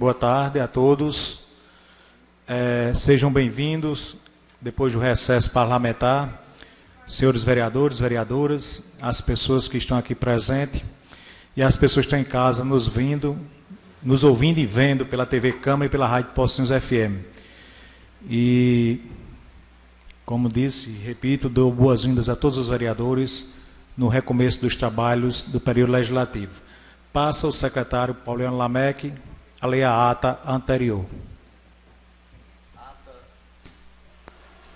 Boa tarde a todos. Sejam bem-vindos, depois do recesso parlamentar, senhores vereadores, vereadoras, as pessoas que estão aqui presentes e as pessoas que estão em casa nos ouvindo e vendo pela TV Câmara e pela Rádio Pocinhos FM. E, como disse, repito, dou boas-vindas a todos os vereadores no recomeço dos trabalhos do período legislativo. Passa o secretário Pauliano Lameque a ler a ata anterior.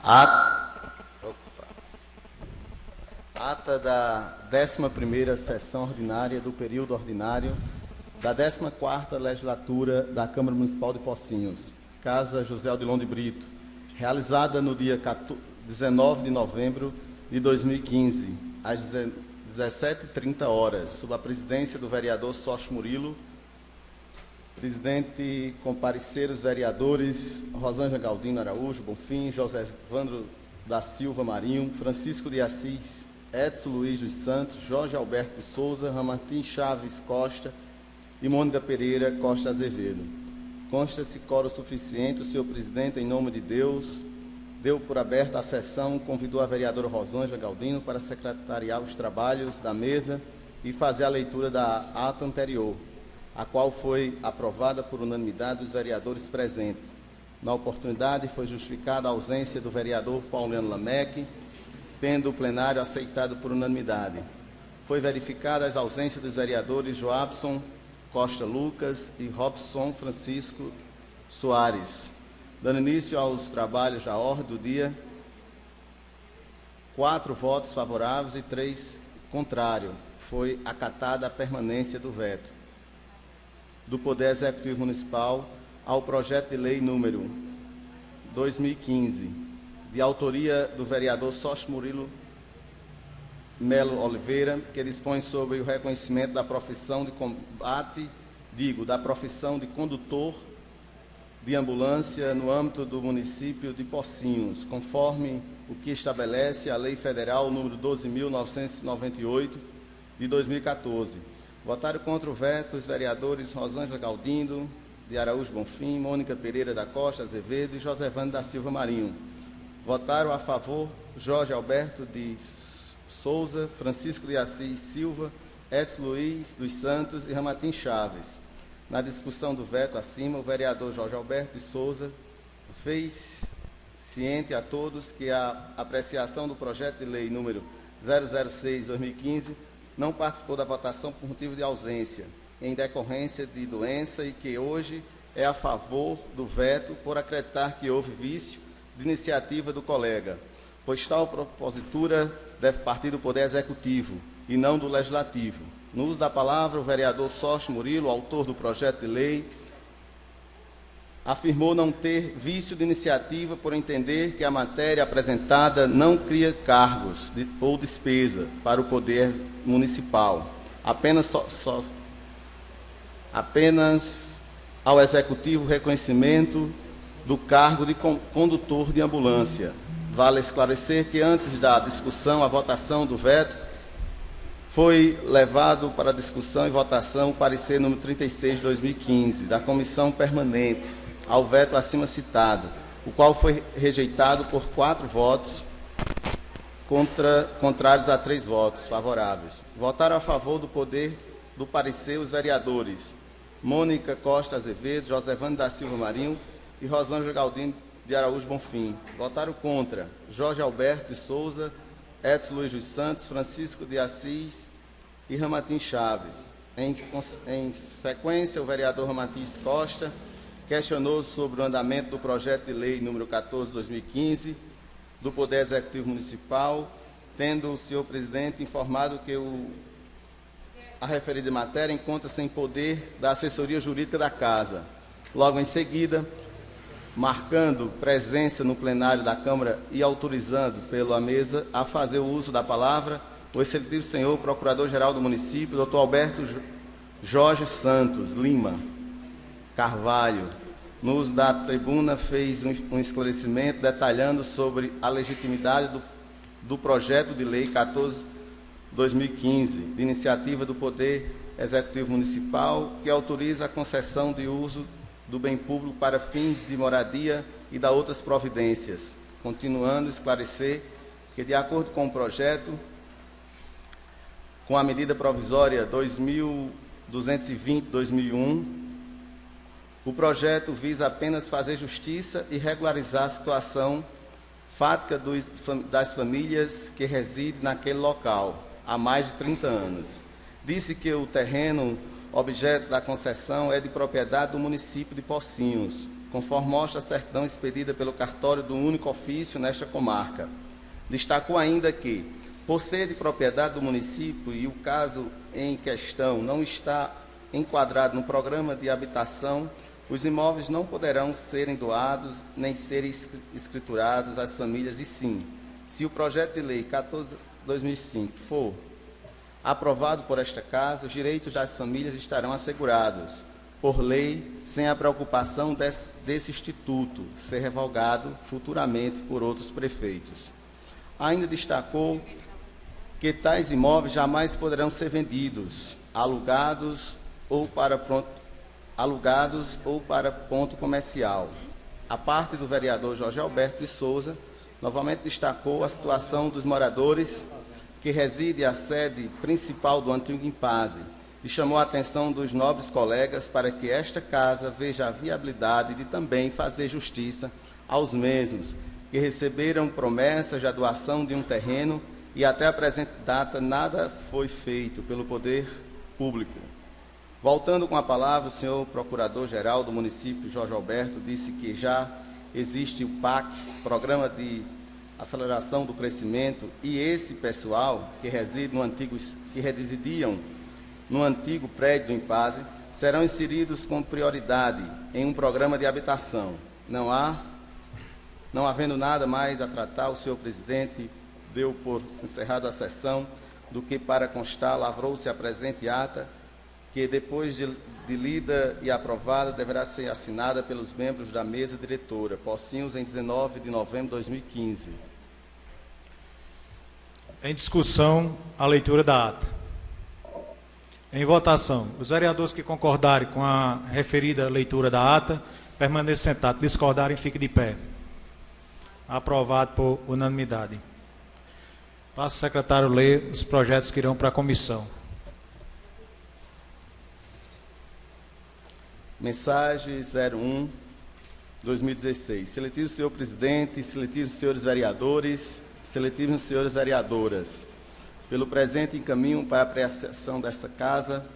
Ata da 11ª sessão ordinária do período ordinário da 14ª legislatura da Câmara Municipal de Pocinhos, Casa José Odilon de Brito, realizada no dia 19 de novembro de 2015, às 17h30, sob a presidência do vereador Sócio Murilo. Presidente, compareceram os vereadores Rosângela Galdino Araújo Bonfim, José Evandro da Silva Marinho, Francisco de Assis, Edson Luiz dos Santos, Jorge Alberto de Souza, Ramartim Chaves Costa e Mônica Pereira Costa Azevedo. Consta-se quórum suficiente. O senhor presidente, em nome de Deus, deu por aberta a sessão, convidou a vereadora Rosângela Galdino para secretariar os trabalhos da mesa e fazer a leitura da ata anterior, a qual foi aprovada por unanimidade dos vereadores presentes. Na oportunidade, foi justificada a ausência do vereador Pauliano Lameque, tendo o plenário aceitado por unanimidade. Foi verificada as ausências dos vereadores Joabson Costa Lucas e Robson Francisco Soares. Dando início aos trabalhos da ordem do dia, 4 votos favoráveis e 3 contrários. Foi acatada a permanência do veto do Poder Executivo Municipal ao projeto de lei número 2015, de autoria do vereador Sócio Murilo Melo Oliveira, que dispõe sobre o reconhecimento da profissão de da profissão de condutor de ambulância no âmbito do município de Pocinhos, conforme o que estabelece a Lei Federal número 12.998 de 2014. Votaram contra o veto os vereadores Rosângela Galdino de Araújo Bonfim, Mônica Pereira da Costa Azevedo e José Evandro da Silva Marinho. Votaram a favor Jorge Alberto de Souza, Francisco de Assis Silva, Edson Luiz dos Santos e Ramartim Chaves. Na discussão do veto acima, o vereador Jorge Alberto de Souza fez ciente a todos que a apreciação do projeto de lei número 006/2015 não participou da votação por motivo de ausência, em decorrência de doença, e que hoje é a favor do veto por acreditar que houve vício de iniciativa do colega, pois tal propositura deve partir do Poder Executivo e não do Legislativo. No uso da palavra, o vereador Sócio Murilo, autor do projeto de lei, afirmou não ter vício de iniciativa por entender que a matéria apresentada não cria cargos ou despesa para o Poder Municipal, apenas ao Executivo reconhecimento do cargo de condutor de ambulância. Vale esclarecer que antes da discussão, a votação do veto, foi levado para discussão e votação o parecer número 36 de 2015, da Comissão Permanente, ao veto acima citado, o qual foi rejeitado por 4 votos, contrários a 3 votos favoráveis. Votaram a favor do parecer os vereadores Mônica Costa Azevedo, José Evandro da Silva Marinho e Rosângela Galdino de Araújo Bonfim. Votaram contra Jorge Alberto de Souza, Edson Luiz dos Santos, Francisco de Assis e Ramartim Chaves. Em sequência, o vereador Ramartim Costa questionou sobre o andamento do projeto de lei número 14/2015 do Poder Executivo Municipal, tendo o senhor presidente informado que a referida matéria encontra-se em poder da assessoria jurídica da Casa. Logo em seguida, marcando presença no plenário da Câmara e autorizando pela mesa a fazer o uso da palavra, o excelentíssimo senhor Procurador-Geral do Município, Dr. Alberto Jorge Santos Lima Carvalho, no uso da tribuna, fez um esclarecimento detalhando sobre a legitimidade do projeto de lei 14/2015, de iniciativa do Poder Executivo Municipal, que autoriza a concessão de uso do bem público para fins de moradia e da outras providências. Continuando, esclarecer que, de acordo com o projeto, com a medida provisória 2220/2001, o projeto visa apenas fazer justiça e regularizar a situação fática das famílias que residem naquele local há mais de 30 anos. Disse que o terreno objeto da concessão é de propriedade do município de Pocinhos, conforme mostra a certidão expedida pelo cartório do único ofício nesta comarca. Destacou ainda que, por ser de propriedade do município e o caso em questão não está enquadrado no programa de habitação, os imóveis não poderão serem doados nem serem escriturados às famílias, e sim, se o projeto de lei 14/2005 for aprovado por esta Casa, os direitos das famílias estarão assegurados, por lei, sem a preocupação desse instituto ser revogado futuramente por outros prefeitos. Ainda destacou que tais imóveis jamais poderão ser vendidos, alugados ou para ponto comercial. A parte do vereador Jorge Alberto de Souza, novamente destacou a situação dos moradores que residem à sede principal do antigo INPASE e chamou a atenção dos nobres colegas para que esta Casa veja a viabilidade de também fazer justiça aos mesmos, que receberam promessas de doação de um terreno e até a presente data nada foi feito pelo poder público. Voltando com a palavra, o senhor Procurador-Geral do município, Jorge Alberto, disse que já existe o PAC, Programa de Aceleração do Crescimento, e esse pessoal que residiam no antigo prédio do INPASE serão inseridos com prioridade em um programa de habitação. Não havendo nada mais a tratar, o senhor presidente deu por encerrada a sessão, do que para constar, lavrou-se a presente ata, que depois de lida e aprovada, deverá ser assinada pelos membros da mesa diretora, Pocinhos, em 19 de novembro de 2015. Em discussão, a leitura da ata. Em votação, os vereadores que concordarem com a referida leitura da ata, permaneçam sentados. Discordarem, fiquem de pé. Aprovado por unanimidade. Passo ao secretário ler os projetos que irão para a comissão. Mensagem 01/2016. Seletivo senhor presidente, seletivo senhores vereadores, seletivos senhores vereadoras. Pelo presente encaminho para a apreciação dessa Casa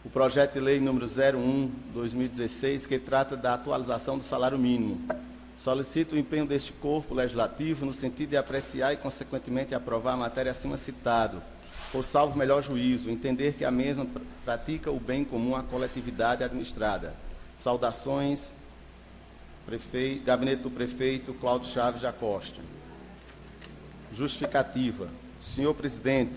o projeto de lei número 01/2016, que trata da atualização do salário mínimo. Solicito o empenho deste corpo legislativo no sentido de apreciar e, consequentemente, aprovar a matéria acima citado, por salvo melhor juízo, entender que a mesma pratica o bem comum à coletividade administrada. Saudações, Gabinete do Prefeito Cláudio Chaves da Costa. Justificativa. Senhor presidente,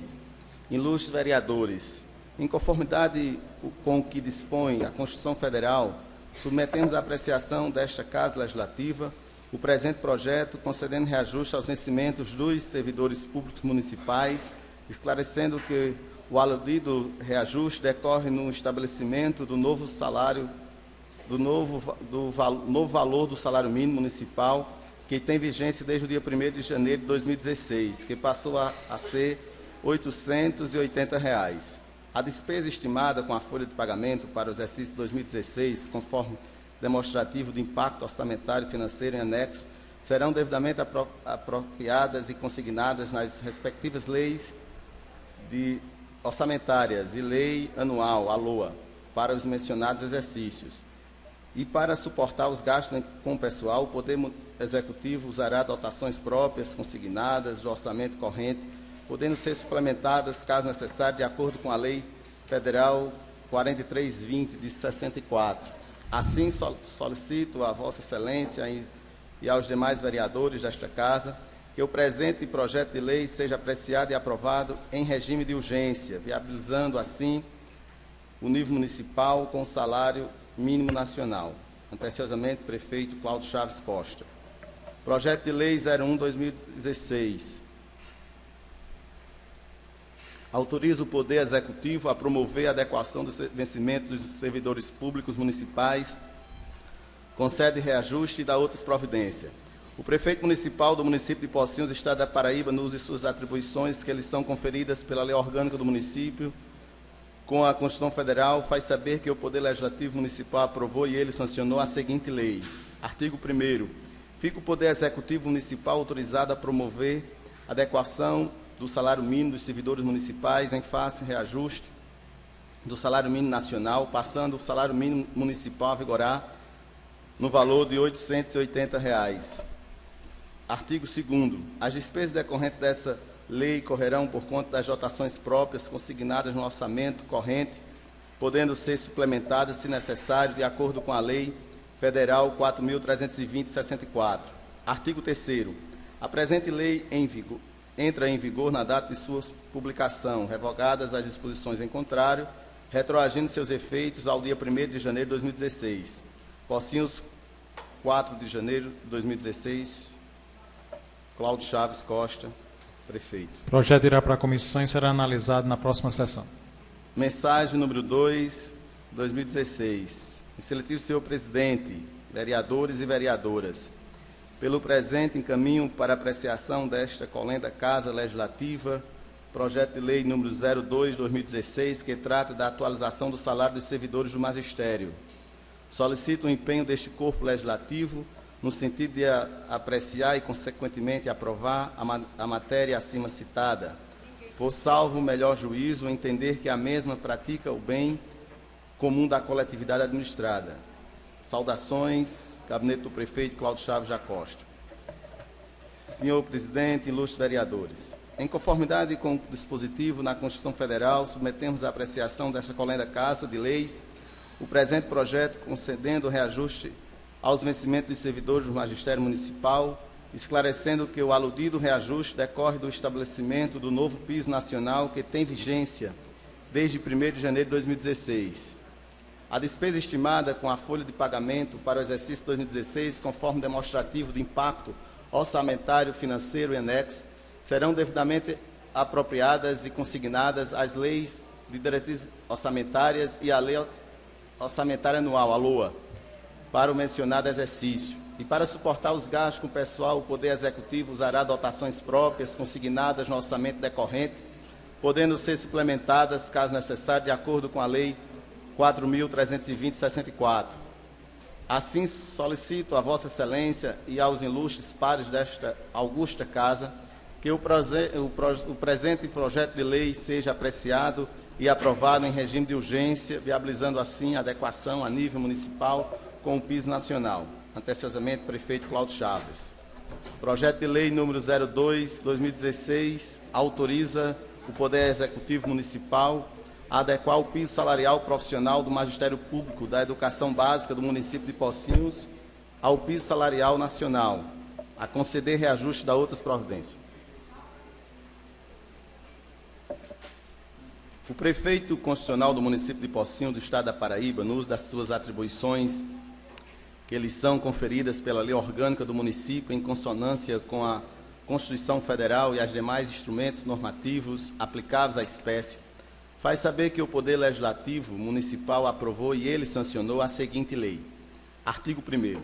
ilustres vereadores, em conformidade com o que dispõe a Constituição Federal, submetemos à apreciação desta Casa Legislativa o presente projeto, concedendo reajuste aos vencimentos dos servidores públicos municipais, esclarecendo que o aludido reajuste decorre no estabelecimento do novo salário, novo valor do salário mínimo municipal, que tem vigência desde o dia 1º de janeiro de 2016, que passou a ser R$ 880. A despesa estimada com a folha de pagamento para o exercício 2016, conforme demonstrativo do impacto orçamentário e financeiro em anexo, serão devidamente apropriadas e consignadas nas respectivas leis orçamentárias e lei anual, a LOA, para os mencionados exercícios. E para suportar os gastos com o pessoal, o Poder Executivo usará dotações próprias consignadas do orçamento corrente, podendo ser suplementadas, caso necessário, de acordo com a Lei Federal 4320, de 64. Assim, solicito a Vossa Excelência e aos demais vereadores desta Casa que o presente projeto de lei seja apreciado e aprovado em regime de urgência, viabilizando, assim, o nível municipal com o salário mínimo nacional. Atenciosamente, prefeito Cláudio Chaves Costa. Projeto de lei 01/2016. Autoriza o Poder Executivo a promover a adequação dos vencimentos dos servidores públicos municipais concede reajuste e dá outras providências. O prefeito municipal do município de Pocinhos, Estado da Paraíba, no uso de suas atribuições que lhes são conferidas pela lei orgânica do município, com a Constituição Federal, faz saber que o Poder Legislativo Municipal aprovou e ele sancionou a seguinte lei. Artigo 1º. Fica o Poder Executivo Municipal autorizado a promover adequação do salário mínimo dos servidores municipais em face reajuste do salário mínimo nacional, passando o salário mínimo municipal a vigorar no valor de R$ 880. Artigo 2º. As despesas decorrentes dessa lei correrão por conta das dotações próprias consignadas no orçamento corrente, podendo ser suplementadas, se necessário, de acordo com a Lei Federal 4.320/64. Artigo 3º. A presente lei entra em vigor na data de sua publicação, revogadas as disposições em contrário, retroagindo seus efeitos ao dia 1º de janeiro de 2016. Pocinhos, 4 de janeiro de 2016. Cláudio Chaves Costa, prefeito. O projeto irá para a comissão e será analisado na próxima sessão. Mensagem número 2, 2016. Excelentíssimo senhor presidente, vereadores e vereadoras, pelo presente encaminho para apreciação desta colenda Casa Legislativa, projeto de lei número 02/2016, que trata da atualização do salário dos servidores do magistério. Solicito o empenho deste corpo legislativo no sentido de apreciar e, consequentemente, aprovar a matéria acima citada, por salvo o melhor juízo, entender que a mesma pratica o bem comum da coletividade administrada. Saudações, Gabinete do Prefeito Cláudio Chaves da Costa. Senhor presidente, ilustres vereadores, em conformidade com o dispositivo na Constituição Federal, submetemos à apreciação desta colenda Casa de Leis o presente projeto concedendo reajuste aos vencimentos dos servidores do Magistério Municipal, esclarecendo que o aludido reajuste decorre do estabelecimento do novo piso nacional que tem vigência desde 1º de janeiro de 2016. A despesa estimada com a folha de pagamento para o exercício 2016, conforme demonstrativo de impacto orçamentário, financeiro e anexo, serão devidamente apropriadas e consignadas às leis de diretrizes orçamentárias e à Lei Orçamentária Anual, a LOA, para o mencionado exercício. E para suportar os gastos com o pessoal, o Poder Executivo usará dotações próprias consignadas no orçamento decorrente, podendo ser suplementadas, caso necessário, de acordo com a Lei 4.320/64. Assim, solicito a Vossa Excelência e aos ilustres pares desta augusta Casa que o presente projeto de lei seja apreciado e aprovado em regime de urgência, viabilizando assim a adequação a nível municipal com o piso nacional. Anteciosamente, prefeito Cláudio Chaves. Projeto de lei número 02/2016 autoriza o Poder Executivo Municipal a adequar o piso salarial profissional do Magistério Público da Educação Básica do município de Pocinhos ao piso salarial nacional, a conceder reajuste da outras providências. O prefeito constitucional do município de Pocinhos, do Estado da Paraíba, no uso das suas atribuições que lhes são conferidas pela lei orgânica do município, em consonância com a Constituição Federal e os demais instrumentos normativos aplicáveis à espécie, faz saber que o Poder Legislativo Municipal aprovou e ele sancionou a seguinte lei. Artigo 1º.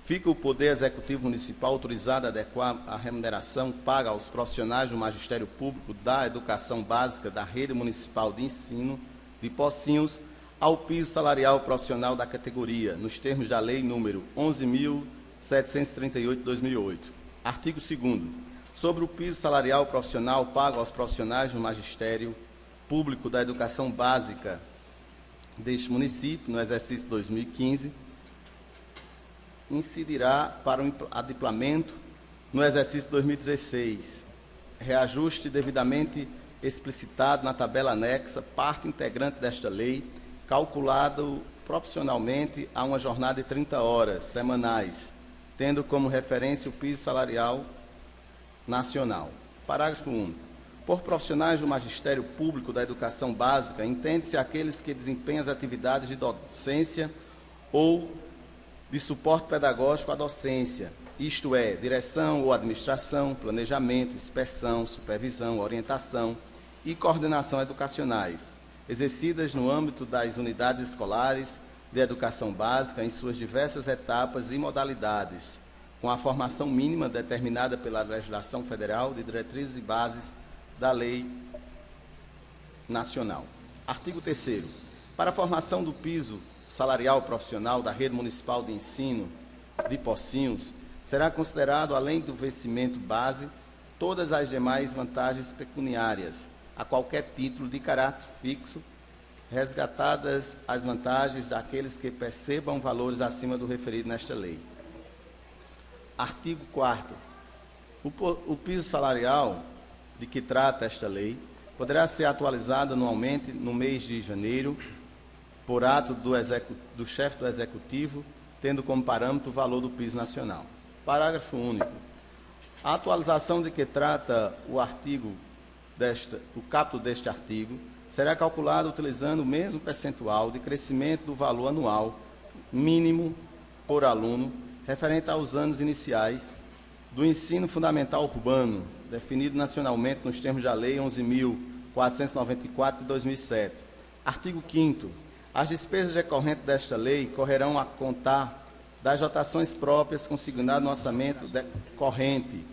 Fica o Poder Executivo Municipal autorizado a adequar a remuneração paga aos profissionais do Magistério Público da Educação Básica da Rede Municipal de Ensino de Pocinhos ao piso salarial profissional da categoria, nos termos da Lei número 11.738/2008. Artigo 2º. Sobre o piso salarial profissional pago aos profissionais do Magistério Público da Educação Básica deste município, no exercício 2015, incidirá para o adimplamento no exercício 2016, reajuste devidamente explicitado na tabela anexa, parte integrante desta lei, calculado proporcionalmente a uma jornada de 30 horas semanais, tendo como referência o piso salarial nacional. Parágrafo 1º. Por profissionais do Magistério Público da Educação Básica, entende-se aqueles que desempenham as atividades de docência ou de suporte pedagógico à docência, isto é, direção ou administração, planejamento, inspeção, supervisão, orientação e coordenação educacionais, exercidas no âmbito das unidades escolares, de educação básica em suas diversas etapas e modalidades, com a formação mínima determinada pela legislação federal de diretrizes e bases da lei nacional. Artigo 3º. Para a formação do piso salarial profissional da rede municipal de ensino de Pocinhos, será considerado, além do vencimento base, todas as demais vantagens pecuniárias, a qualquer título de caráter fixo, resgatadas as vantagens daqueles que percebam valores acima do referido nesta lei. Artigo 4º. O piso salarial de que trata esta lei poderá ser atualizado anualmente no mês de janeiro, por ato do chefe do Executivo, tendo como parâmetro o valor do piso nacional. Parágrafo único. A atualização de que trata o caput deste artigo será calculada utilizando o mesmo percentual de crescimento do valor anual mínimo por aluno referente aos anos iniciais do ensino fundamental urbano, definido nacionalmente nos termos da Lei 11.494 de 2007. Artigo 5º. As despesas decorrentes desta lei correrão a contar das dotações próprias consignadas no orçamento corrente,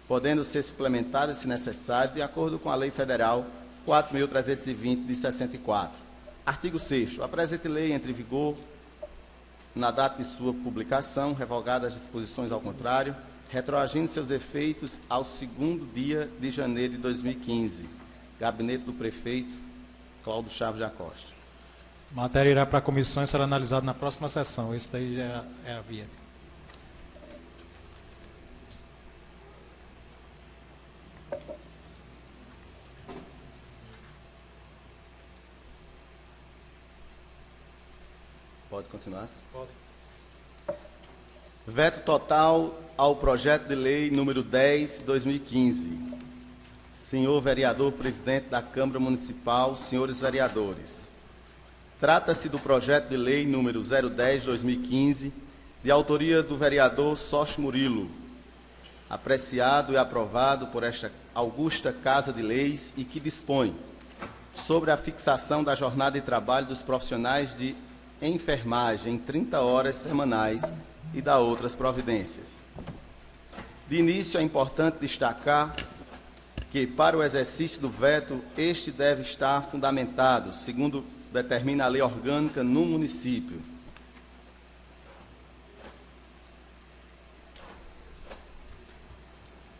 podendo ser suplementadas, se necessário, de acordo com a Lei Federal 4.320, de 64. Artigo 6º. A presente lei entra em vigor na data de sua publicação, revogadas as disposições ao contrário, retroagindo seus efeitos ao 2º dia de janeiro de 2015. Gabinete do Prefeito Cláudio Chaves de Acosta. A matéria irá para a comissão e será analisada na próxima sessão. Esse daí já é a via. Pode continuar? Pode. Veto total ao projeto de lei número 10/2015. Senhor vereador presidente da Câmara Municipal, senhores vereadores. Trata-se do projeto de lei número 010/2015, de autoria do vereador Sócio Murilo, apreciado e aprovado por esta augusta Casa de Leis e que dispõe sobre a fixação da jornada de trabalho dos profissionais de enfermagem em 30 horas semanais e da outras providências. De início, é importante destacar que, para o exercício do veto, este deve estar fundamentado, segundo determina a lei orgânica no município.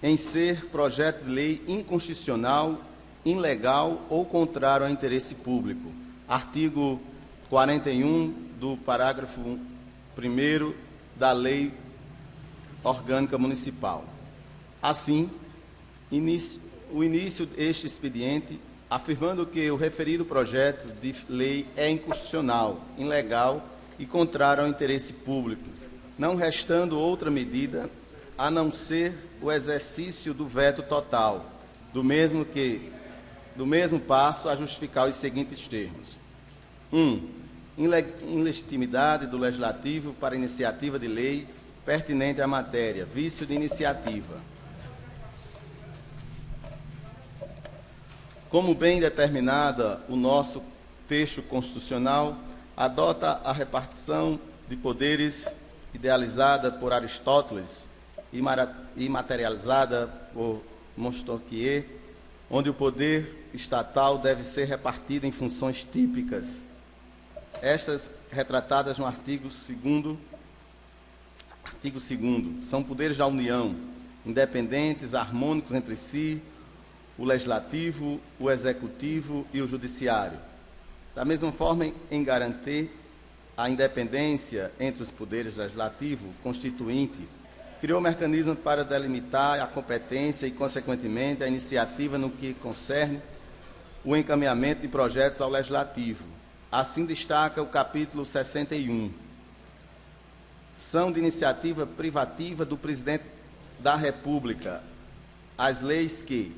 Em ser projeto de lei inconstitucional, ilegal ou contrário ao interesse público. Artigo 41 do parágrafo 1º da Lei Orgânica Municipal. Assim, o início deste expediente, afirmando que o referido projeto de lei é inconstitucional, ilegal e contrário ao interesse público, não restando outra medida a não ser o exercício do veto total, do mesmo passo a justificar os seguintes termos. 1. Ilegitimidade do Legislativo para iniciativa de lei pertinente à matéria, vício de iniciativa. Como bem determinada o nosso texto constitucional, adota a repartição de poderes idealizada por Aristóteles e materializada por Montesquieu, onde o poder estatal deve ser repartido em funções típicas, estas retratadas no artigo 2º. São poderes da União, independentes, harmônicos entre si, o Legislativo, o Executivo e o Judiciário. Da mesma forma, em garantir a independência entre os poderes legislativo, constituinte, criou mecanismos para delimitar a competência e, consequentemente, a iniciativa no que concerne o encaminhamento de projetos ao Legislativo. Assim destaca o capítulo 61. São de iniciativa privativa do Presidente da República as leis que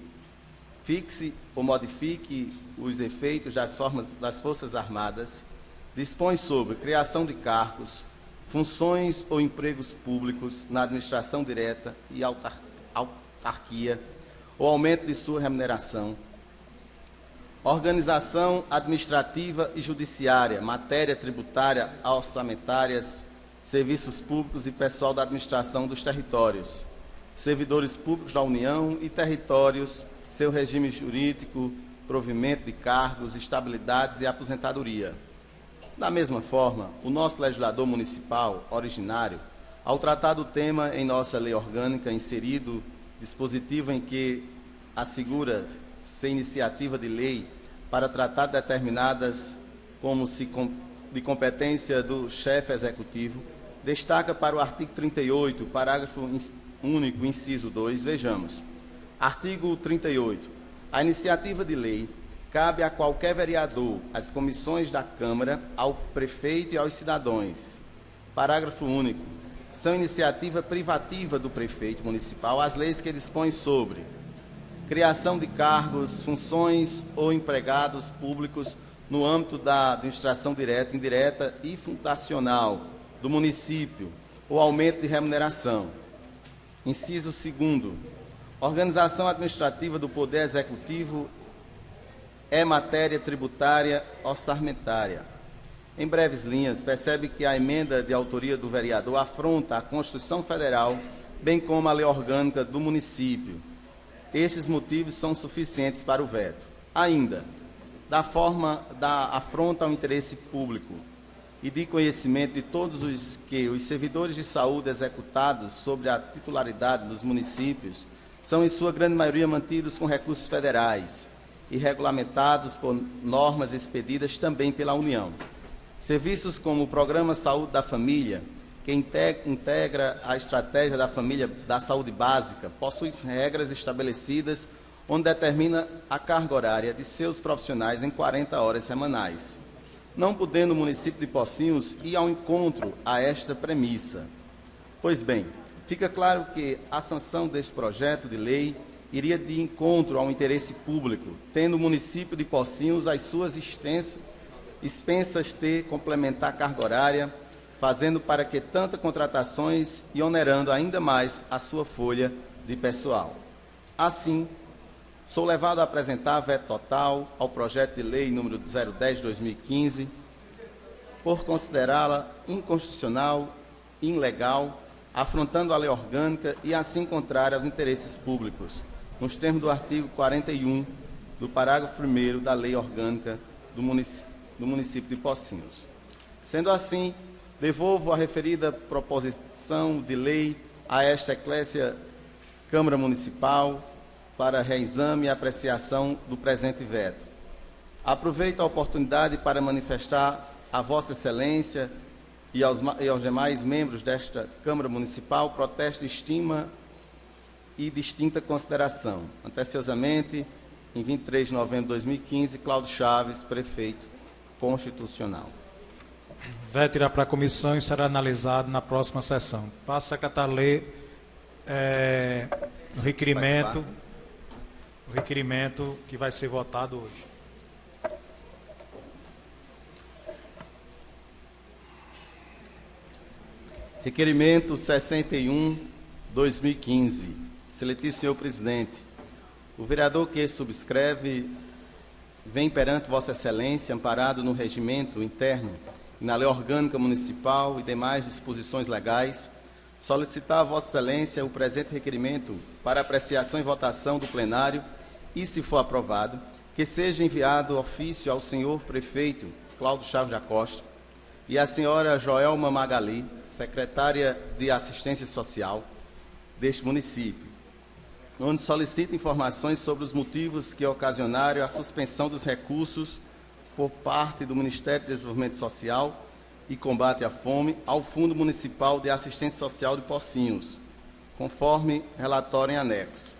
fixe ou modifique os efeitos das Forças Armadas, dispõe sobre criação de cargos, funções ou empregos públicos na administração direta e autarquia, ou aumento de sua remuneração, organização administrativa e judiciária, matéria tributária, orçamentárias, serviços públicos e pessoal da administração dos territórios, servidores públicos da União e territórios, seu regime jurídico, provimento de cargos, estabilidades e aposentadoria. Da mesma forma, o nosso legislador municipal originário, ao tratar do tema em nossa lei orgânica, inserido dispositivo em que assegura-se iniciativa de lei para tratar determinadas como se de competência do chefe executivo, destaca para o artigo 38, parágrafo único, inciso 2, vejamos. Artigo 38. A iniciativa de lei cabe a qualquer vereador, às comissões da Câmara, ao prefeito e aos cidadãos. Parágrafo único. São iniciativa privativa do prefeito municipal as leis que dispõem sobre criação de cargos, funções ou empregados públicos no âmbito da administração direta, indireta e fundacional do município, ou aumento de remuneração. Inciso 2º. Organização administrativa do Poder Executivo é matéria tributária orçamentária. Em breves linhas, percebe que a emenda de autoria do vereador afronta a Constituição Federal, bem como a lei orgânica do município. Estes motivos são suficientes para o veto. Ainda, da forma da afronta ao interesse público e de conhecimento de todos os servidores de saúde executados sobre a titularidade dos municípios são, em sua grande maioria, mantidos com recursos federais e regulamentados por normas expedidas também pela União. Serviços como o Programa Saúde da Família, que integra a estratégia da família da saúde básica, possui regras estabelecidas onde determina a carga horária de seus profissionais em 40 horas semanais, não podendo o município de Pocinhos ir ao encontro a esta premissa. Pois bem, fica claro que a sanção deste projeto de lei iria de encontro ao interesse público, tendo o município de Pocinhos as suas expensas ter complementar carga horária, fazendo para que tantas contratações e onerando ainda mais a sua folha de pessoal. Assim, sou levado a apresentar veto total ao projeto de lei número 010/2015, por considerá-la inconstitucional, ilegal, afrontando a lei orgânica e assim contrária aos interesses públicos, nos termos do artigo 41 do parágrafo 1º da lei orgânica do município de Pocinhos. Sendo assim, devolvo a referida proposição de lei a esta eclésia Câmara Municipal para reexame e apreciação do presente veto. Aproveito a oportunidade para manifestar a Vossa Excelência e aos demais membros desta Câmara Municipal protesto de estima e distinta consideração. Anteciosamente, em 23 de novembro de 2015, Cláudio Chaves, prefeito constitucional. Veto irá para a comissão e será analisado na próxima sessão. Passo a secretário a ler o requerimento que vai ser votado hoje. Requerimento 61/2015. Excelentíssimo senhor presidente, o vereador que subscreve vem perante Vossa Excelência, amparado no regimento interno e na lei orgânica municipal e demais disposições legais, solicitar a Vossa Excelência o presente requerimento para apreciação e votação do plenário e, se for aprovado, que seja enviado ofício ao senhor prefeito Cláudio Chaves da Costa e à senhora Joelma Magali, secretária de Assistência Social deste município, onde solicita informações sobre os motivos que ocasionaram a suspensão dos recursos por parte do Ministério do Desenvolvimento Social e Combate à Fome ao Fundo Municipal de Assistência Social de Pocinhos, conforme relatório em anexo.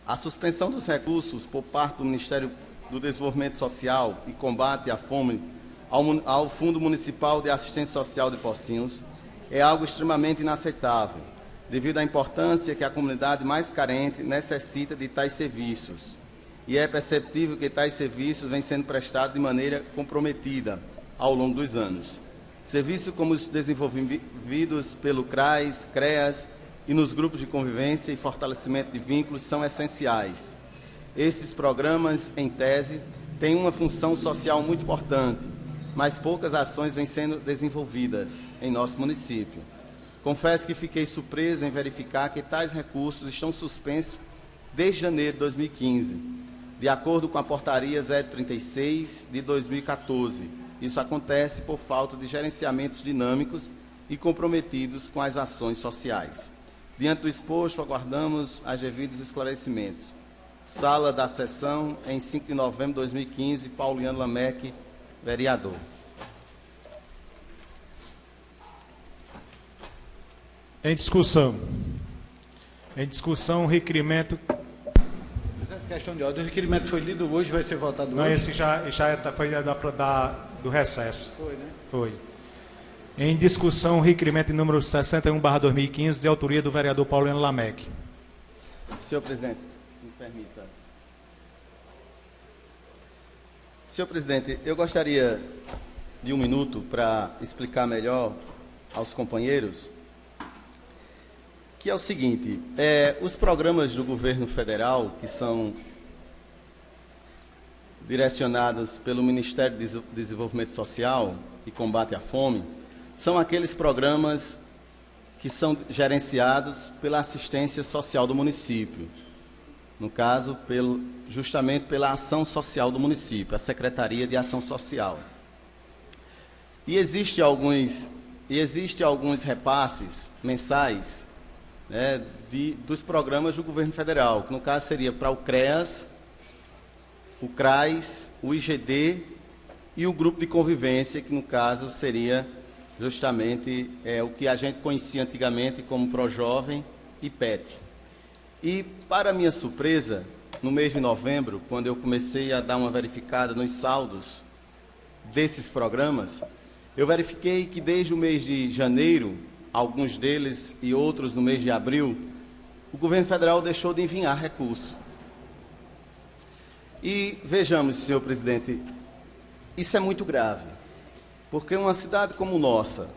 A suspensão dos recursos por parte do Ministério do Desenvolvimento Social e Combate à Fome ao Fundo Municipal de Assistência Social de Pocinhos é algo extremamente inaceitável, devido à importância que a comunidade mais carente necessita de tais serviços. E é perceptível que tais serviços vêm sendo prestados de maneira comprometida ao longo dos anos. Serviços como os desenvolvidos pelo CRAS, CREAS e nos grupos de convivência e fortalecimento de vínculos são essenciais. Esses programas, em tese, têm uma função social muito importante, mas poucas ações vêm sendo desenvolvidas em nosso município. Confesso que fiquei surpreso em verificar que tais recursos estão suspensos desde janeiro de 2015, de acordo com a portaria 036 de 2014. Isso acontece por falta de gerenciamentos dinâmicos e comprometidos com as ações sociais. Diante do exposto, aguardamos os devidos esclarecimentos. Sala da sessão, em 5 de novembro de 2015, Pauliano Lameque, vereador. Em discussão. Em discussão, o requerimento... Questão de ordem. O requerimento foi lido hoje, vai ser votado hoje? Não, esse já foi do recesso. Foi, né? Foi. Em discussão, o requerimento número 61/2015, de autoria do vereador Pauliano Lameque. Senhor presidente, me permita. Senhor presidente, eu gostaria de um minuto para explicar melhor aos companheiros que é o seguinte, os programas do governo federal, que são direcionados pelo Ministério do Desenvolvimento Social e Combate à Fome, são aqueles programas que são gerenciados pela assistência social do município, no caso, justamente pela ação social do município, a Secretaria de Ação Social. E existem alguns repasses mensais, dos programas do governo federal, que no caso seria para o CREAS, o CRAS, o IGD e o grupo de convivência, que no caso seria justamente o que a gente conhecia antigamente como ProJovem e PET. E, para minha surpresa, no mês de novembro, quando eu comecei a dar uma verificada nos saldos desses programas, eu verifiquei que desde o mês de janeiro, alguns deles e outros no mês de abril, o governo federal deixou de enviar recursos. E vejamos, senhor presidente, isso é muito grave, porque uma cidade como nossa,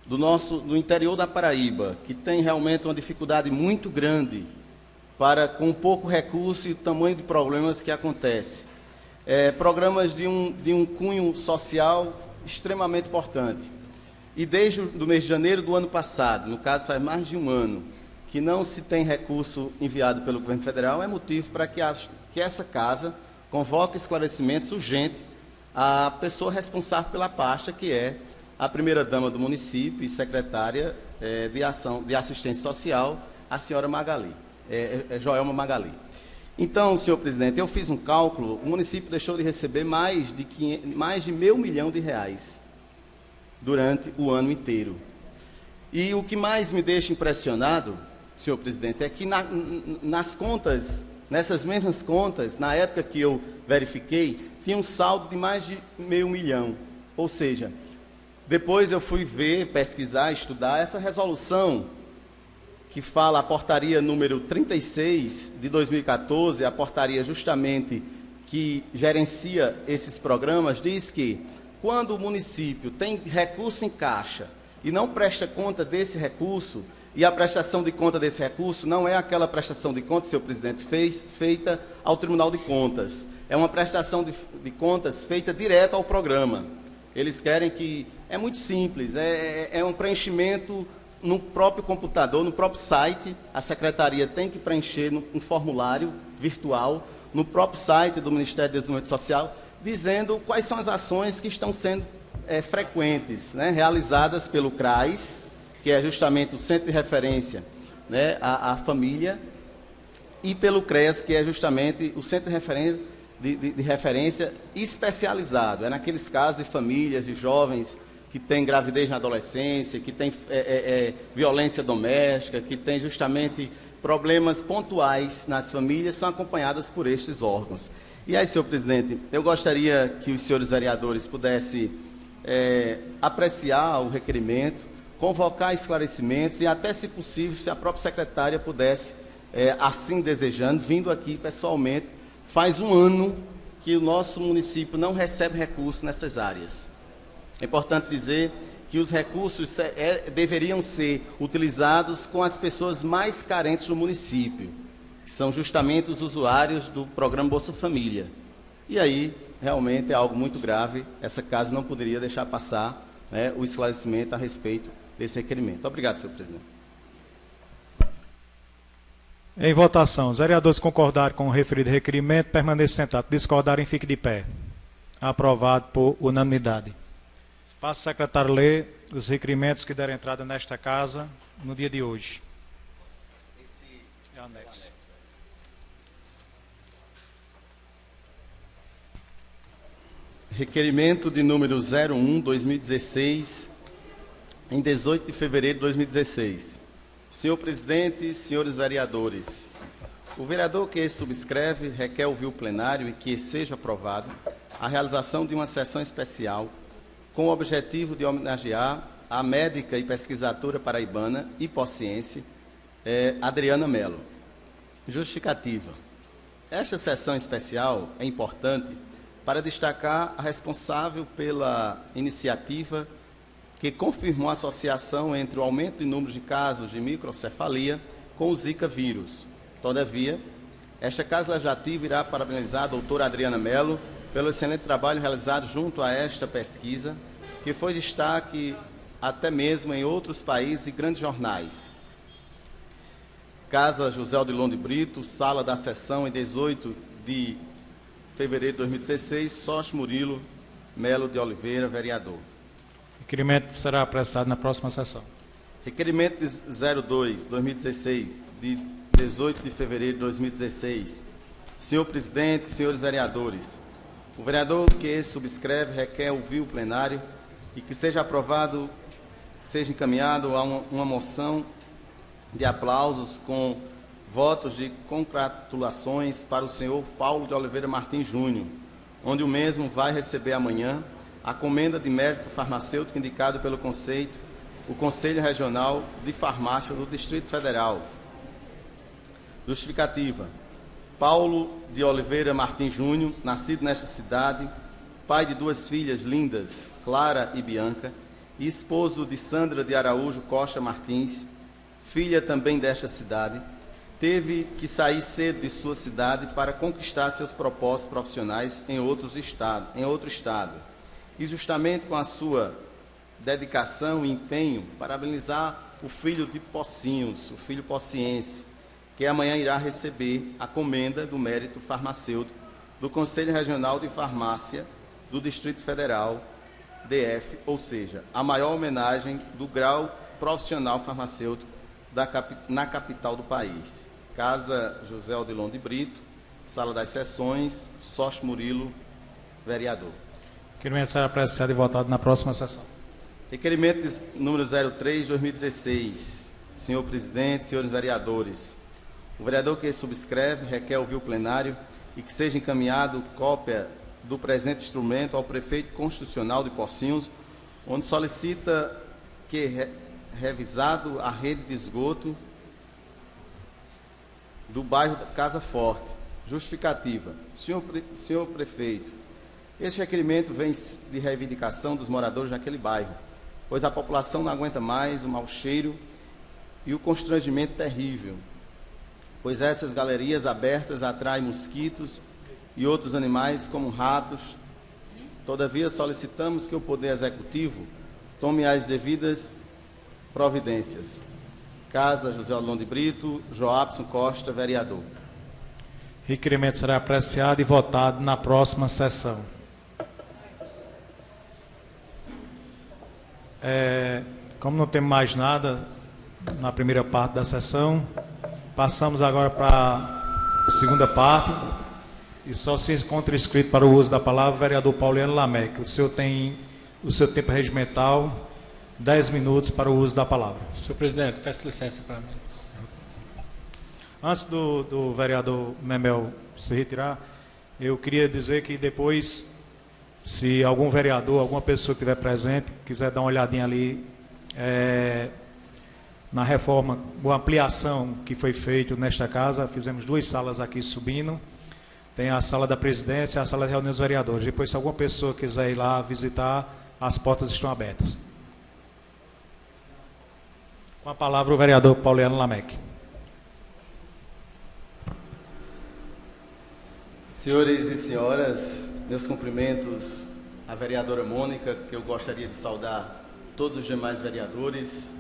do interior da Paraíba, que tem realmente uma dificuldade muito grande com pouco recurso e o tamanho de problemas que acontece, programas de um cunho social extremamente importante. E desde o mês de janeiro do ano passado, no caso faz mais de um ano, que não se tem recurso enviado pelo governo federal, é motivo para que essa casa convoque esclarecimentos urgentes à pessoa responsável pela pasta, que é a primeira-dama do município e secretária de assistência social, a senhora Magali, Joelma Magali. Então, senhor presidente, eu fiz um cálculo, o município deixou de receber mais de R$500 milhões durante o ano inteiro. E o que mais me deixa impressionado, senhor presidente, é que nessas mesmas contas, na época que eu verifiquei, tinha um saldo de mais de R$500 milhões. Ou seja, depois eu fui ver, pesquisar, estudar essa resolução que fala a portaria número 36 de 2014, a portaria justamente que gerencia esses programas, diz que quando o município tem recurso em caixa e não presta conta desse recurso, e a prestação de conta desse recurso não é aquela prestação de contas, senhor presidente, feita ao Tribunal de Contas. É uma prestação de contas feita direto ao programa. Eles querem que... É muito simples, é um preenchimento no próprio computador, no próprio site. A secretaria tem que preencher um formulário virtual no próprio site do Ministério do Desenvolvimento Social, dizendo quais são as ações que estão sendo frequentes, realizadas pelo CRAS, que é justamente o Centro de Referência à Família, e pelo CREAS, que é justamente o Centro de Referência especializado. É naqueles casos de famílias, de jovens que têm gravidez na adolescência, que têm violência doméstica, que têm justamente problemas pontuais nas famílias, são acompanhadas por estes órgãos. E aí, senhor presidente, eu gostaria que os senhores vereadores pudessem apreciar o requerimento, convocar esclarecimentos e até, se possível, se a própria secretária pudesse, assim desejando, vindo aqui pessoalmente. Faz um ano que o nosso município não recebe recursos nessas áreas. É importante dizer que os recursos deveriam ser utilizados com as pessoas mais carentes do município. que são justamente os usuários do programa Bolsa Família. E aí, realmente é algo muito grave, essa casa não poderia deixar passar, né, o esclarecimento a respeito desse requerimento. Obrigado, senhor presidente. Em votação, os vereadores concordarem com o referido requerimento, permaneçam sentados. Discordarem, fique de pé. Aprovado por unanimidade. Passo ao secretário ler os requerimentos que deram entrada nesta casa no dia de hoje. Anexo. Requerimento de número 01/2016, em 18 de fevereiro de 2016. Senhor presidente, senhores vereadores, o vereador que subscreve requer ouvir o plenário e que seja aprovado a realização de uma sessão especial com o objetivo de homenagear a médica e pesquisadora paraibana hipossiense Adriana Mello. Justificativa. Esta sessão especial é importante para destacar a responsável pela iniciativa que confirmou a associação entre o aumento de número de casos de microcefalia com o Zika vírus. Todavia, esta Casa Legislativa irá parabenizar a doutora Adriana Mello pelo excelente trabalho realizado junto a esta pesquisa, que foi destaque até mesmo em outros países e grandes jornais. Casa José Odilon de Brito, sala da sessão, em 18 de fevereiro de 2016, Sócio Murilo Melo de Oliveira, vereador. Requerimento será apressado na próxima sessão. Requerimento 02/2016, de 18 de fevereiro de 2016. Senhor presidente, senhores vereadores, o vereador que subscreve requer ouvir o plenário e que seja aprovado, seja encaminhado a uma moção de aplausos com votos de congratulações para o senhor Paulo de Oliveira Martins Júnior, onde o mesmo vai receber amanhã a comenda de mérito farmacêutico indicado pelo o Conselho Regional de Farmácia do Distrito Federal. Justificativa. Paulo de Oliveira Martins Júnior, nascido nesta cidade, pai de duas filhas lindas, Clara e Bianca, e esposo de Sandra de Araújo Costa Martins, filha também desta cidade, teve que sair cedo de sua cidade para conquistar seus propósitos profissionais em outro estado. E justamente com a sua dedicação e empenho, parabenizar o filho de Pocinhos, o filho pocinhense, que amanhã irá receber a comenda do mérito farmacêutico do Conselho Regional de Farmácia do Distrito Federal, DF, ou seja, a maior homenagem do grau profissional farmacêutico na capital do país. Casa José Odilon de Brito, sala das sessões, Sócio Murilo, vereador. Requerimento será apreciado e votado na próxima sessão. Requerimento número 03/2016. Senhor presidente, senhores vereadores, o vereador que subscreve requer ouvir o plenário e que seja encaminhado cópia do presente instrumento ao prefeito constitucional de Pocinhos, onde solicita que revisado a rede de esgoto do bairro Casa Forte. Justificativa. Senhor prefeito, este requerimento vem de reivindicação dos moradores daquele bairro, pois a população não aguenta mais o mau cheiro e o constrangimento terrível, pois essas galerias abertas atraem mosquitos e outros animais como ratos. Todavia, solicitamos que o Poder Executivo tome as devidas providências. Casa José Odilon de Brito, Joabson Costa, vereador. Requerimento será apreciado e votado na próxima sessão. Como não temos mais nada na primeira parte da sessão, passamos agora para a segunda parte. E só se encontra inscrito para o uso da palavra o vereador Pauliano Lamec. O senhor tem o seu tempo regimental, 10 minutos para o uso da palavra. Senhor presidente, peço licença para mim. Antes do vereador Memel se retirar, eu queria dizer que depois, se algum vereador, alguma pessoa que estiver presente, quiser dar uma olhadinha ali na reforma, uma ampliação que foi feita nesta casa, fizemos 2 salas aqui subindo. Tem a sala da presidência e a sala de reunião dos vereadores. Depois, se alguma pessoa quiser ir lá visitar, as portas estão abertas. Com a palavra o vereador Pauliano Lamec. Senhores e senhoras, meus cumprimentos à vereadora Mônica, que eu gostaria de saudar todos os demais vereadores,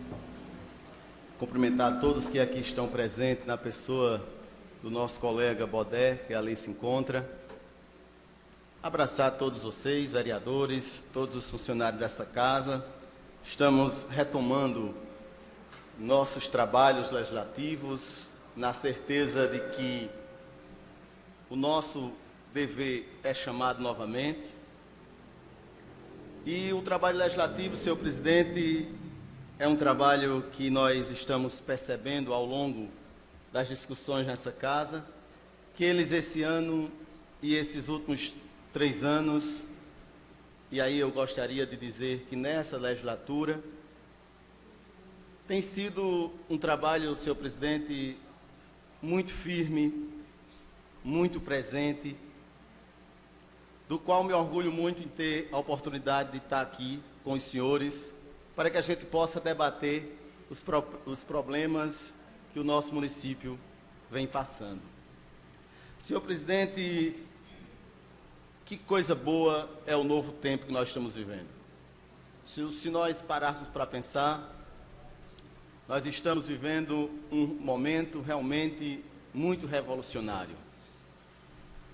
cumprimentar todos que aqui estão presentes na pessoa do nosso colega Bodé, que ali se encontra, abraçar todos vocês, vereadores, todos os funcionários dessa casa. Estamos retomando nossos trabalhos legislativos, na certeza de que o nosso dever é chamado novamente. E o trabalho legislativo, senhor presidente, é um trabalho que nós estamos percebendo ao longo das discussões nessa casa, que eles esse ano e esses últimos 3 anos, e aí eu gostaria de dizer que nessa legislatura, tem sido um trabalho, senhor presidente, muito firme, muito presente, do qual me orgulho muito em ter a oportunidade de estar aqui com os senhores, para que a gente possa debater os problemas que o nosso município vem passando. Senhor presidente, que coisa boa é o novo tempo que nós estamos vivendo. Se nós parássemos para pensar, nós estamos vivendo um momento realmente muito revolucionário.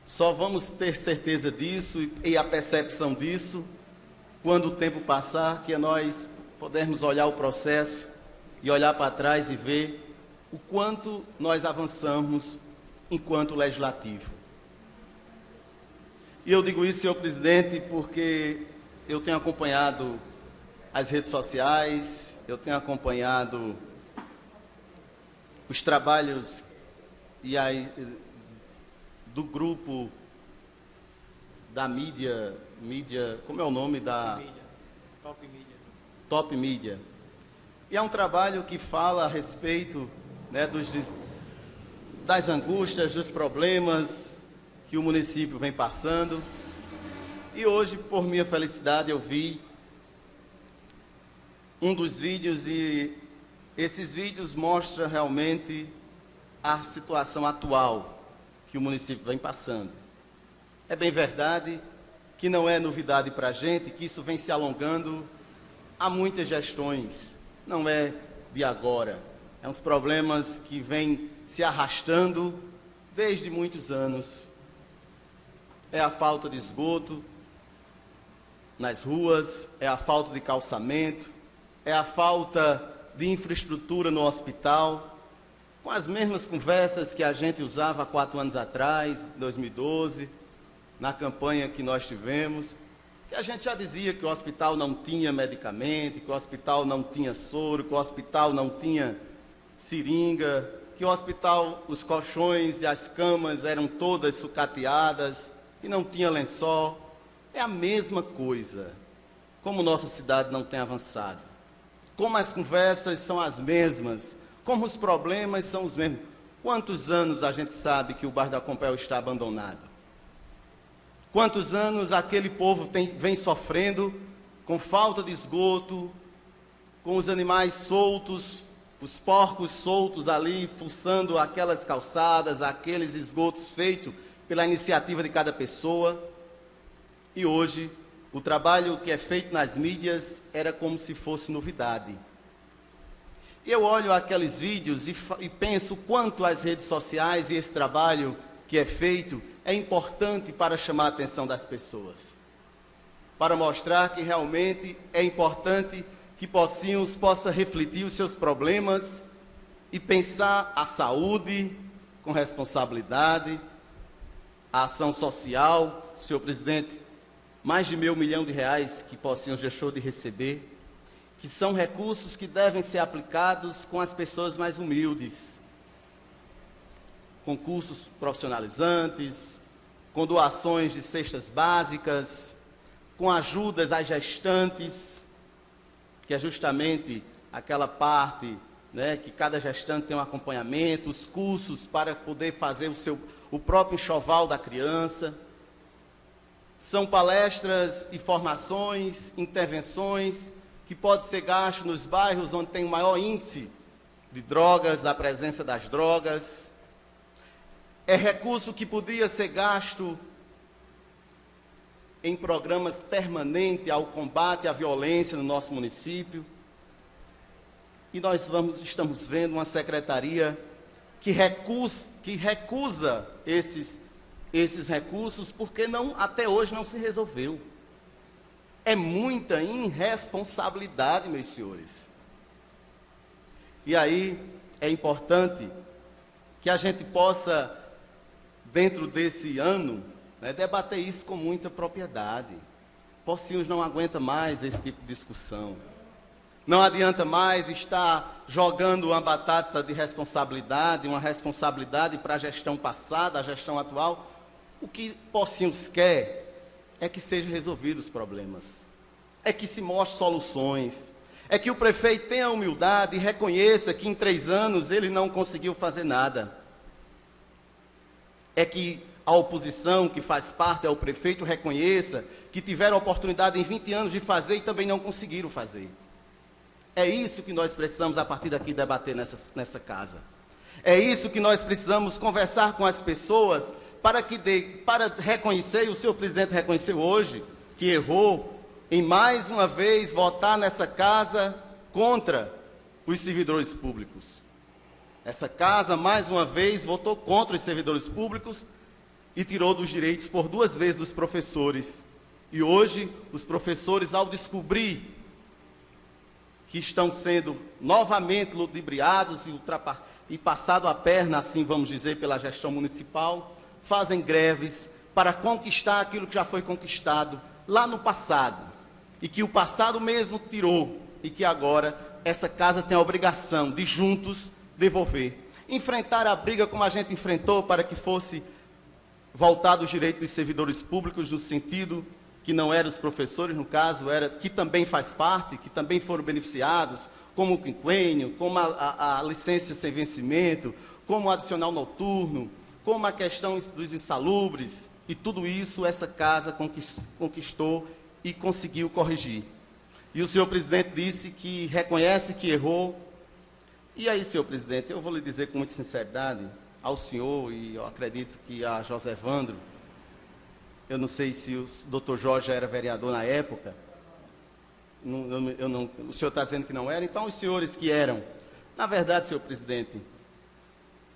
Só vamos ter certeza disso e a percepção disso quando o tempo passar, que nós pudermos olhar o processo e olhar para trás e ver o quanto nós avançamos enquanto legislativo. E eu digo isso, senhor presidente, porque eu tenho acompanhado as redes sociais, eu tenho acompanhado os trabalhos do grupo da mídia, como é o nome da... Top Mídia. E é um trabalho que fala a respeito, né, das angústias, dos problemas que o município vem passando. E hoje, por minha felicidade, eu vi um dos vídeos e esses vídeos mostram realmente a situação atual que o município vem passando. É bem verdade que não é novidade para a gente, que isso vem se alongando há muitas gestões, não é de agora. É uns problemas que vêm se arrastando desde muitos anos. É a falta de esgoto nas ruas, é a falta de calçamento, é a falta de infraestrutura no hospital, com as mesmas conversas que a gente usava há 4 anos atrás, 2012, na campanha que nós tivemos, que a gente já dizia que o hospital não tinha medicamento, que o hospital não tinha soro, que o hospital não tinha seringa, que o hospital, os colchões e as camas eram todas sucateadas, que não tinha lençol. É a mesma coisa. Como nossa cidade não tem avançado, como as conversas são as mesmas, como os problemas são os mesmos. Quantos anos a gente sabe que o bairro da Compel está abandonado? Quantos anos aquele povo vem sofrendo com falta de esgoto, com os animais soltos, os porcos soltos ali, fuçando aquelas calçadas, aqueles esgotos feitos pela iniciativa de cada pessoa. E hoje, o trabalho que é feito nas mídias era como se fosse novidade. Eu olho aqueles vídeos e penso quanto as redes sociais e esse trabalho que é feito é importante para chamar a atenção das pessoas, para mostrar que realmente é importante que Pocinhos possa refletir os seus problemas e pensar a saúde com responsabilidade, a ação social. Senhor presidente, mais de R$500 milhões que Pocinhos deixou de receber, que são recursos que devem ser aplicados com as pessoas mais humildes, com cursos profissionalizantes, com doações de cestas básicas, com ajudas às gestantes, que é justamente aquela parte, né, que cada gestante tem um acompanhamento, os cursos para poder fazer o próprio enxoval da criança. São palestras e formações, intervenções que podem ser gastos nos bairros onde tem o maior índice de drogas, da presença das drogas. é recurso que poderia ser gasto em programas permanentes ao combate à violência no nosso município. E nós estamos vendo uma secretaria que recusa esses recursos porque até hoje não se resolveu. É muita irresponsabilidade, meus senhores. E aí é importante que a gente possa, dentro desse ano, debater isso com muita propriedade. Pocinhos não aguenta mais esse tipo de discussão. Não adianta mais estar jogando uma batata de responsabilidade, uma responsabilidade para a gestão passada, a gestão atual. O que Pocinhos quer é que sejam resolvidos os problemas, é que se mostre soluções, é que o prefeito tenha a humildade e reconheça que em 3 anos ele não conseguiu fazer nada. É que a oposição, que faz parte ao prefeito, reconheça que tiveram a oportunidade em 20 anos de fazer e também não conseguiram fazer. É isso que nós precisamos, a partir daqui, debater nessa casa. É isso que nós precisamos conversar com as pessoas para reconhecer, e o senhor presidente reconheceu hoje, que errou em mais uma vez votar nessa casa contra os servidores públicos. Essa casa, mais uma vez, votou contra os servidores públicos e tirou dos direitos por 2 vezes dos professores. E hoje, os professores, ao descobrir que estão sendo novamente ludibriados e passado a perna, assim vamos dizer, pela gestão municipal, fazem greves para conquistar aquilo que já foi conquistado lá no passado, e que o passado mesmo tirou, e que agora essa casa tem a obrigação de juntos devolver. Enfrentar a briga como a gente enfrentou para que fosse voltado os direitos dos servidores públicos, no sentido que não eram os professores, no caso, que também faz parte, que também foram beneficiados, como o quinquênio, como a licença sem vencimento, como o adicional noturno, como a questão dos insalubres, e tudo isso essa casa conquistou e conseguiu corrigir. E o senhor presidente disse que reconhece que errou. E aí, senhor presidente, eu vou lhe dizer com muita sinceridade ao senhor, e eu acredito que a José Evandro, eu não sei se o doutor Jorge já era vereador na época, o senhor está dizendo que não era, então os senhores que eram. Na verdade, senhor presidente,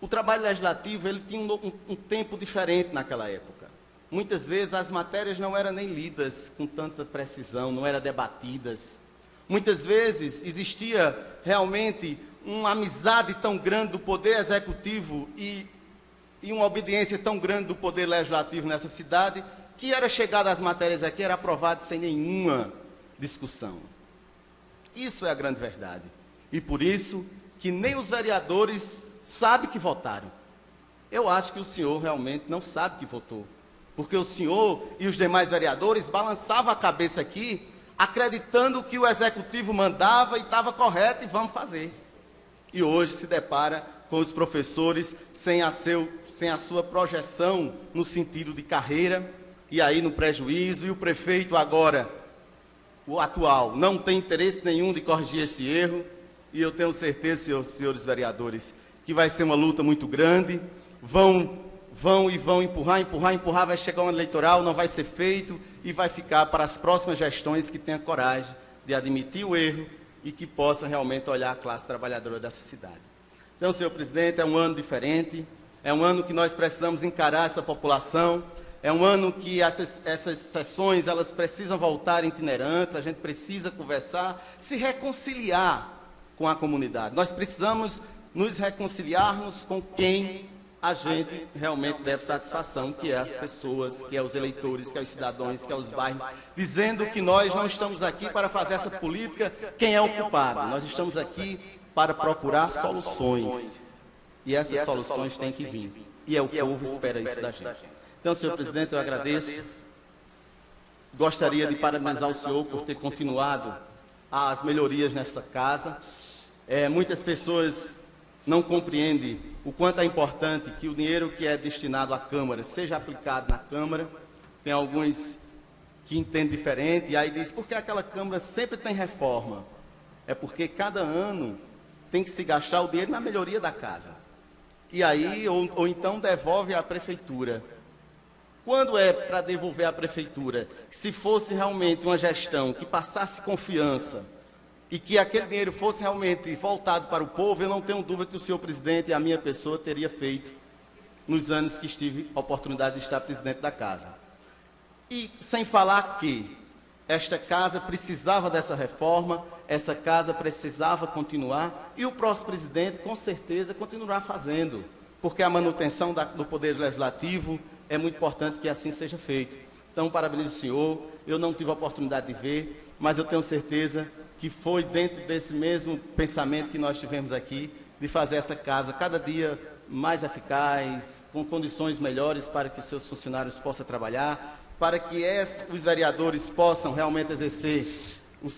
o trabalho legislativo ele tinha um tempo diferente naquela época. Muitas vezes as matérias não eram nem lidas com tanta precisão, não eram debatidas. Muitas vezes existia realmente uma amizade tão grande do Poder Executivo e uma obediência tão grande do Poder Legislativo nessa cidade, que era chegada as matérias aqui, era aprovado sem nenhuma discussão. Isso é a grande verdade. E por isso que nem os vereadores sabem que votaram. Eu acho que o senhor realmente não sabe que votou. Porque o senhor e os demais vereadores balançavam a cabeça aqui, acreditando que o Executivo mandava e estava correto e vamos fazer. E hoje se depara com os professores sem a sua projeção no sentido de carreira, e aí no prejuízo, e o prefeito agora, o atual, não tem interesse nenhum de corrigir esse erro, e eu tenho certeza, senhores vereadores, que vai ser uma luta muito grande, vão empurrar, vai chegar um ano eleitoral, não vai ser feito, e vai ficar para as próximas gestões que tenham coragem de admitir o erro e que possam realmente olhar a classe trabalhadora dessa cidade. Então, senhor presidente, é um ano diferente, é um ano que nós precisamos encarar essa população, é um ano que essas sessões elas precisam voltar itinerantes, a gente precisa conversar, se reconciliar com a comunidade. Nós precisamos nos reconciliarmos com quem a gente realmente deve satisfação, que é as pessoas, que é os eleitores, que é os cidadãos, que é os bairros, dizendo que nós não estamos aqui para fazer essa política, quem é o culpado. Nós estamos aqui para procurar soluções. E essas soluções têm que vir. E o povo espera isso da gente. Então, senhor presidente, eu agradeço. Gostaria de parabenizar o senhor por ter continuado as melhorias nesta casa. Muitas pessoas não compreendem o quanto é importante que o dinheiro que é destinado à Câmara seja aplicado na Câmara. Tem alguns que entendem diferente, e aí diz, por que aquela Câmara sempre tem reforma? É porque cada ano tem que se gastar o dinheiro na melhoria da casa. e aí, ou então devolve à prefeitura. Quando é para devolver à prefeitura? Se fosse realmente uma gestão que passasse confiança e que aquele dinheiro fosse realmente voltado para o povo, eu não tenho dúvida que o senhor presidente e a minha pessoa teria feito nos anos que tive a oportunidade de estar presidente da casa. E sem falar que esta casa precisava dessa reforma, essa casa precisava continuar e o próximo presidente, com certeza, continuará fazendo, porque a manutenção do Poder Legislativo é muito importante que assim seja feito. Então, parabenizo o senhor, eu não tive a oportunidade de ver, mas eu tenho certeza que foi dentro desse mesmo pensamento que nós tivemos aqui, de fazer essa casa cada dia mais eficaz, com condições melhores para que os seus funcionários possam trabalhar, para que os vereadores possam realmente exercer o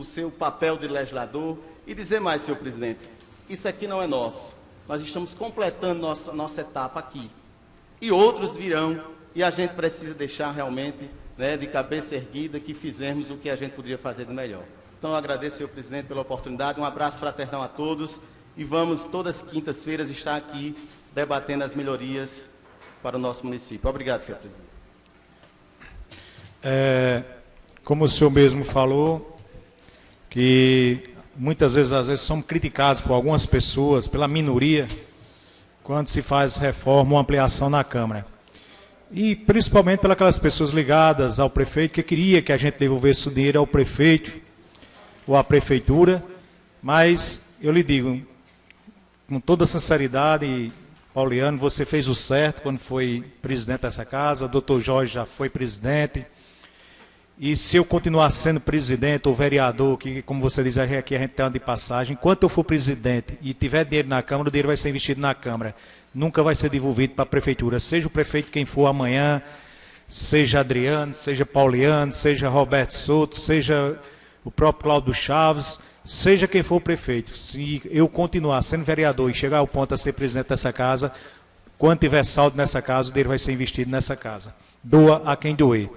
seu papel de legislador. E dizer mais, senhor presidente, isso aqui não é nosso, nós estamos completando nossa etapa aqui. E outros virão, e a gente precisa deixar realmente, né, de cabeça erguida, que fizermos o que a gente poderia fazer de melhor. Então, eu agradeço, senhor presidente, pela oportunidade, um abraço fraternal a todos, e vamos, todas as quintas-feiras, estar aqui debatendo as melhorias para o nosso município. Obrigado, senhor presidente. Como o senhor mesmo falou, que muitas vezes, às vezes, somos criticados por algumas pessoas, pela minoria, quando se faz reforma ou ampliação na Câmara. E principalmente pelas pessoas ligadas ao prefeito, que queria que a gente devolvesse o dinheiro ao prefeito ou à prefeitura, mas eu lhe digo, com toda sinceridade, Pauliano, você fez o certo quando foi presidente dessa casa, o doutor Jorge já foi presidente, e se eu continuar sendo presidente ou vereador, que como você diz aqui, a gente tem uma de passagem, enquanto eu for presidente e tiver dinheiro na Câmara, o dinheiro vai ser investido na Câmara, nunca vai ser devolvido para a prefeitura, seja o prefeito quem for amanhã, seja Adriano, seja Pauliano, seja Roberto Souto, seja o próprio Cláudio Chaves, seja quem for o prefeito. Se eu continuar sendo vereador e chegar ao ponto a ser presidente dessa casa, quando tiver saldo nessa casa, o dinheiro vai ser investido nessa casa. Doa a quem doer.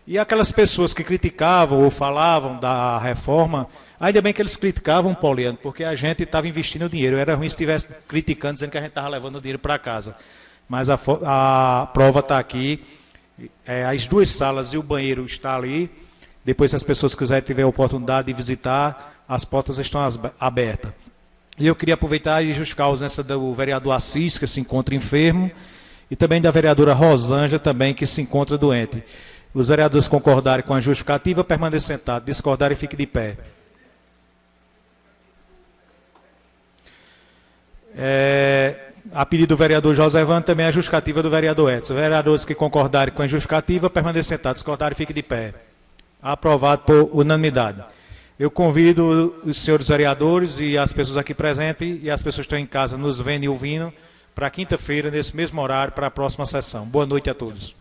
E aquelas pessoas que criticavam ou falavam da reforma, ainda bem que eles criticavam, Pauliano, porque a gente estava investindo dinheiro. Era ruim se estivesse criticando, dizendo que a gente estava levando o dinheiro para casa. Mas a prova está aqui, as duas salas e o banheiro está ali. Depois, se as pessoas quiserem tiver a oportunidade de visitar, as portas estão abertas. E eu queria aproveitar e justificar a ausência do vereador Assis, que se encontra enfermo, e também da vereadora Rosângela, também, que se encontra doente. Os vereadores concordarem com a justificativa, permaneçam sentados. Discordarem, fiquem de pé. A pedido do vereador José Evandro, também a justificativa do vereador Edson. Os vereadores que concordarem com a justificativa, permaneçam sentados. Discordarem, fiquem de pé. Aprovado por unanimidade. Eu convido os senhores vereadores e as pessoas aqui presentes e as pessoas que estão em casa nos vendo e ouvindo para quinta-feira, nesse mesmo horário, para a próxima sessão. Boa noite a todos.